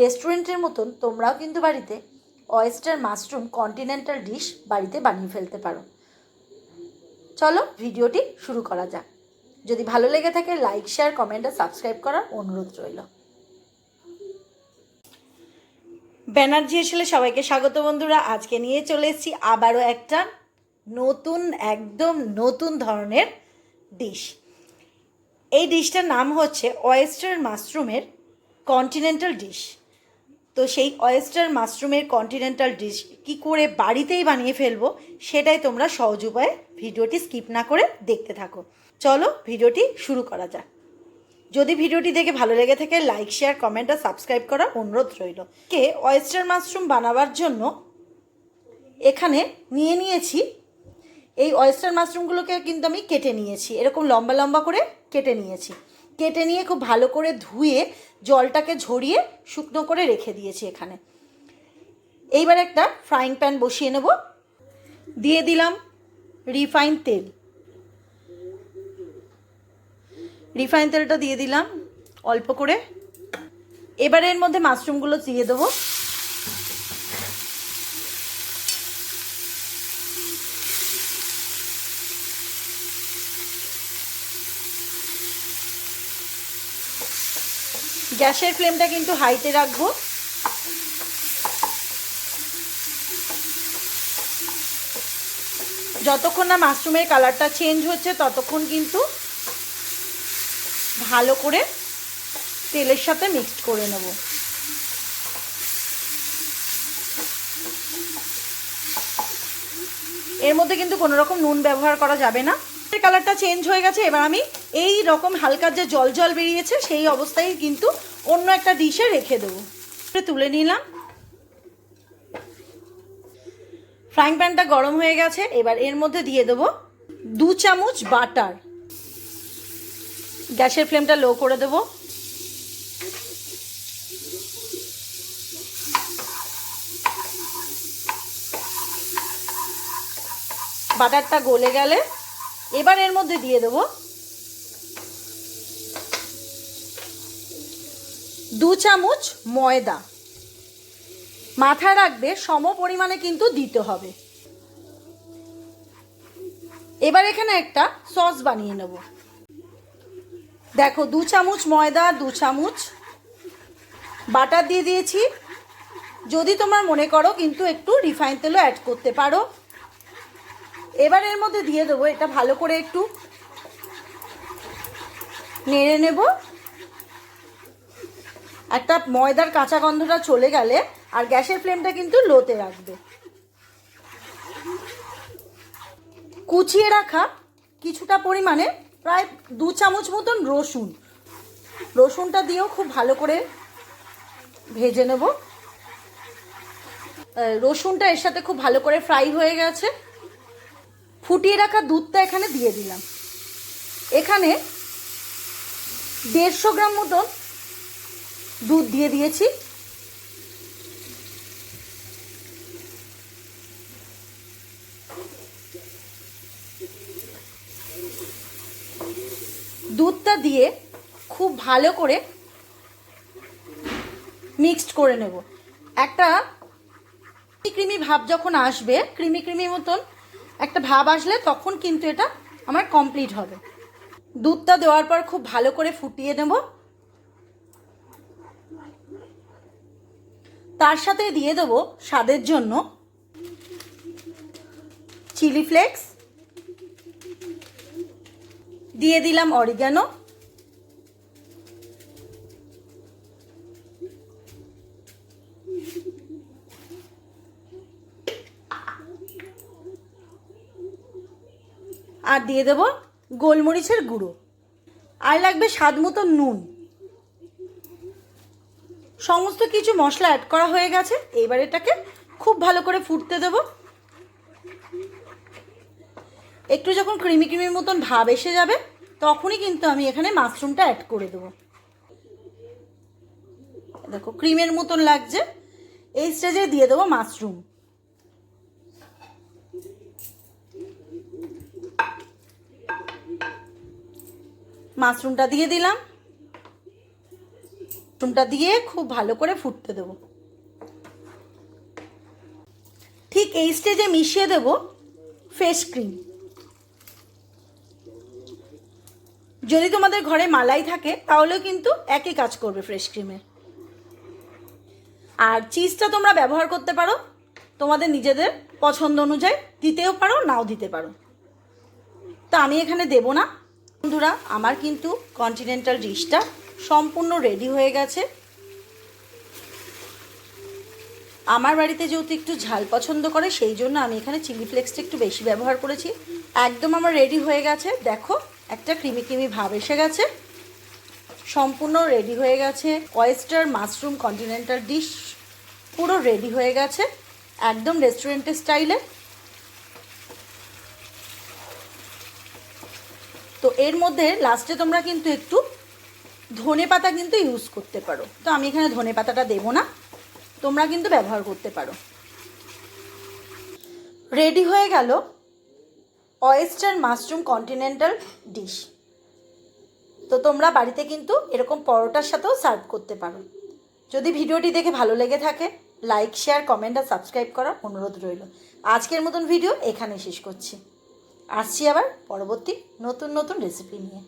রেস্টুরেন্টের মতন তোমরাও কিন্তু বাড়িতে অয়েস্টার মাশরুম কন্টিনেন্টাল ডিশ বাড়িতে বানিয়ে ফেলতে পারো। চলো ভিডিওটি শুরু করা যাক। যদি ভালো লেগে থাকে লাইক, শেয়ার, কমেন্ট আর সাবস্ক্রাইব করার অনুরোধ রইল। ব্যানার্জি এসেলে সবাইকে স্বাগত বন্ধুরা। আজকে নিয়ে চলে এসেছি আবারও একটা একদম নতুন ধরনের ডিশ। এই ডিশটার নাম হচ্ছে অয়েস্টার মাশরুমের কন্টিনেন্টাল ডিশ। তো সেই অয়েস্টার মাশরুমের কন্টিনেন্টাল ডিশ কী করে বাড়িতেই বানিয়ে ফেলবো সেটাই তোমরা সহজ উপায়ে ভিডিওটি স্কিপ না করে দেখতে থাকো। চলো ভিডিওটি শুরু করা যাক। যদি ভিডিওটি দেখে ভালো লেগে থাকে লাইক, শেয়ার, কমেন্ট আর সাবস্ক্রাইব করার অনুরোধ রইল। অয়েস্টার মাশরুম বানাবার জন্য এখানে নিয়েছি এই অয়েস্টার মাশরুমগুলোকে কিন্তু আমি কেটে নিয়েছি, এরকম লম্বা লম্বা করে কেটে নিয়েছি। কেটে নিয়ে খুব ভালো করে ধুয়ে জলটাকে ঝরিয়ে শুকনো করে রেখে দিয়েছি এখানে। এইবার একটা ফ্রাইং প্যান বসিয়ে নেব। দিয়ে দিলাম রিফাইন তেল। রিফাইন তেলটা দিয়ে দিলাম অল্প করে। এবারে এর মধ্যে মাশরুমগুলো দিয়ে দেবো। গ্যাসের ফ্লেমটা কিন্তু হাইতে রাখবো। যতক্ষণ না মাশরুমের কালারটা চেঞ্জ হচ্ছে ততক্ষণ কিন্তু ভালো করে তেলের সাথে মিক্সড করে নেব। এর মধ্যে কিন্তু কোনো রকম নুন ব্যবহার করা যাবে না। কালারটা চেঞ্জ হয়ে গেছে। এবার আমি এই রকম হালকা যে জল জল বেরিয়েছে সেই অবস্থায় কিন্তু অন্য একটা ডিশে রেখে দেবো। তুলে নিলাম। ফ্রাইং প্যানটা গরম হয়ে গেছে। এবার এর মধ্যে দিয়ে দেবো 2 চামচ বাটার। গ্যাসের ফ্লেমটা লো করে দেবো। বাটারটা গলে গেলে এবার এর মধ্যে দিয়ে দেবো 2 চামচ ময়দা। মাথায় রাখবে সম পরিমাণে কিন্তু দিতে হবে। এবার এখানে একটা সস বানিয়ে নেব। দেখো 2 চামচ ময়দা, 2 চামচ বাটার দিয়ে দিয়েছি। যদি তোমার মনে করো কিন্তু একটু রিফাইন তেলও অ্যাড করতে পারো। এবার এর মধ্যে দিয়ে দেবো, এটা ভালো করে একটু নেড়ে নেব। একটা ময়দার কাঁচা গন্ধটা চলে গেলে আর গ্যাসের ফ্লেমটা কিন্তু লোতে রাখবে। কুচিয়ে রাখা কিছুটা পরিমাণে প্রায় 2 চামচ মতন রসুনটা দিয়েও খুব ভালো করে ভেজে নেব। রসুনটা এর সাথে খুব ভালো করে ফ্রাই হয়ে গেছে। ফুটিয়ে রাখা দুধটা এখানে দিয়ে দিলাম। এখানে 150 গ্রাম মতন দুধ দিয়ে দিয়েছি। দুধটা দিয়ে খুব ভালো করে মিক্সড করে নেব। একটা ক্রিমি ভাব যখন আসবে, ক্রিমি মতন একটা ভাব আসলে তখন কিন্তু এটা আমার কমপ্লিট হবে। দুধটা দেওয়ার পর খুব ভালো করে ফুটিয়ে নেব। তার সাথে দিয়ে দেবো স্বাদের জন্য চিলি ফ্লেক্স, দিয়ে দিলাম অরিগানো, আর দিয়ে দেবো গোলমরিচের গুঁড়ো, আর লাগবে স্বাদ মতো নুন। সমস্ত কিছু মশলা অ্যাড করা হয়ে গেছে। এইবার এটাকে খুব ভালো করে ফুটতে দেব। একটু যখন ক্রিমি মতন ভাব এসে যাবে তখনই কিন্তু আমি এখানে মাশরুমটা অ্যাড করে দেবো। দেখো ক্রিমের মতন লাগছে। এই স্টেজে দিয়ে দেবো মাশরুম। মাশরুমটা দিয়ে দিলাম। মাশরুমটা দিয়ে খুব ভালো করে ফুটতে দেবো। ঠিক এই স্টেজে মিশিয়ে দেব ফ্রেশ ক্রিম। যদি তোমাদের ঘরে মালাই থাকে তাহলেও কিন্তু একই কাজ করবে ফ্রেশ ক্রিমের। আর চিজটা তোমরা ব্যবহার করতে পারো তোমাদের নিজেদের পছন্দ অনুযায়ী, দিতেও পারো নাও দিতে পারো। তো আমি এখানে দেব না। বন্ধুরা, আমার কিন্তু কন্টিনেন্টাল ডিশটা সম্পূর্ণ রেডি হয়ে গেছে। আমার বাড়িতে যেহেতু একটু ঝাল পছন্দ করে সেই জন্য আমি এখানে চিলি ফ্লেক্সটা একটু বেশি ব্যবহার করেছি। একদম আমার রেডি হয়ে গেছে। দেখো একটা ক্রিমি ক্রিমি ভাব এসে গেছে, সম্পূর্ণ রেডি হয়ে গেছে। ওয়েস্টার মাশরুম কন্টিনেন্টাল ডিশ পুরো রেডি হয়ে গেছে, একদম রেস্টুরেন্টের স্টাইলে। তো এর মধ্যে লাস্টে তোমরা কিন্তু একটু ধনে পাতা কিন্তু ইউজ করতে পারো। তো আমি এখানে ধনে পাতাটা দেবো না, তোমরা কিন্তু ব্যবহার করতে পারো। রেডি হয়ে গেল ওয়েস্টার মাশরুম কন্টিনেন্টাল ডিশ। তো তোমরা বাড়িতে কিন্তু এরকম পরোটার সাথেও সার্ভ করতে পারো। যদি ভিডিওটি দেখে ভালো লেগে থাকে লাইক, শেয়ার, কমেন্ট আর সাবস্ক্রাইব করার অনুরোধ রইল। আজকের মতন ভিডিও এখানে শেষ করছি। আসছি আবার পরবর্তী নতুন নতুন রেসিপি নিয়ে।